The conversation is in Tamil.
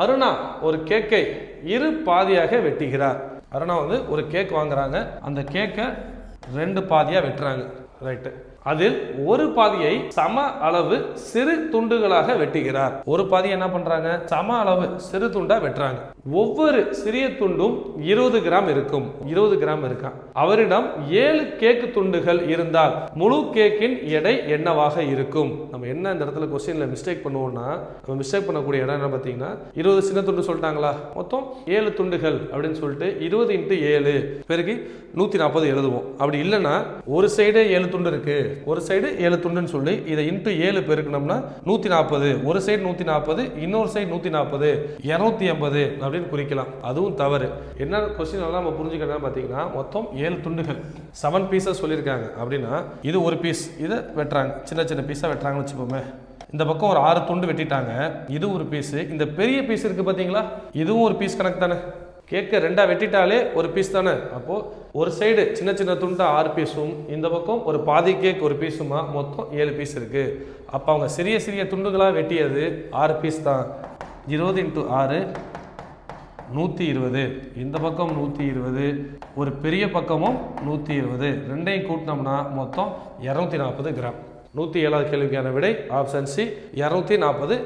அருணா ஒரு கேக்கை இரு பாதியாக வெட்டுகிறார். அருணா வந்து ஒரு கேக் வாங்குறாங்க, அந்த கேக்கை 2 பாதியா வெட்டுறாங்க. ரைட்டு. அதில் ஒரு பாதியை சம அளவு சிறு துண்டுகளாக வெட்டுகிறார். ஒரு பாதி என்ன பண்றாங்க, சம அளவு சிறு துண்டா வெட்டுறாங்க. ஒவ்வொரு சிறிய துண்டும் 20 கிராம் இருக்கும். 20 கிராம் இருக்கா. அவரிடம் 7 கேக் துண்டுகள் இருந்தால் முழு கேக்கின் எடை என்னவாக இருக்கும்? நம்ம என்ன இந்த இடத்துல கொஸ்டின்ல மிஸ்டேக் பண்ணுவோம்னா, நம்ம மிஸ்டேக் பண்ணக்கூடிய இடம் என்ன பார்த்தீங்கன்னா, 20 சின்ன துண்டு சொல்லிட்டாங்களா, மொத்தம் 7 துண்டுகள் அப்படின்னு சொல்லிட்டு 20 × 7 பெருக்கி 140 எழுதுவோம். அப்படி இல்லைன்னா ஒரு சைடு 7 துண்டு இருக்கு, ஒரு சைடு 7 துண்டுன்னு சொல்லி இதை இன்ட்டு 7 பெருக்கணும்னா 140, ஒரு சைடு 140, இன்னொரு சைடு 140, 280 அப்படின்னு குறிக்கலாம். அதுவும் தவறு. என்ன கொஸ்டின் எல்லாம் நம்ம புரிஞ்சுக்கணும் பார்த்தீங்கன்னா, மொத்தம் 7 துண்டுகள் 7 பீஸஸ் சொல்லியிருக்காங்க. அப்படின்னா இது ஒரு பீஸ், இதை வெட்டுறாங்க, சின்ன சின்ன பீஸாக வெட்டுறாங்கன்னு வச்சுப்போமே. இந்த பக்கம் ஒரு 6 துண்டு வெட்டிட்டாங்க, இது ஒரு பீஸ். இந்த பெரிய பீஸ் இருக்கு பார்த்தீங்களா, இதுவும் ஒரு பீஸ் கணக்கு தானே. கேக்கை 2ஆ வெட்டிட்டாலே ஒரு பீஸ் தானே. அப்போது ஒரு சைடு சின்ன சின்ன துண்டா 6 பீஸும், இந்த பக்கம் ஒரு பாதி கேக் ஒரு பீஸுமா, மொத்தம் 7 பீஸ் இருக்குது. அப்போ அவங்க சிறிய சிறிய துண்டுகளாக வெட்டியது 6 பீஸ் தான். 20 × 6 120. இந்த பக்கம் 120, ஒரு பெரிய பக்கமும் 120, ரெண்டையும் கூட்டினோம்னா மொத்தம் 240 கிராம். 107வது கேள்விக்கான விடை ஆப்ஷன் சி 240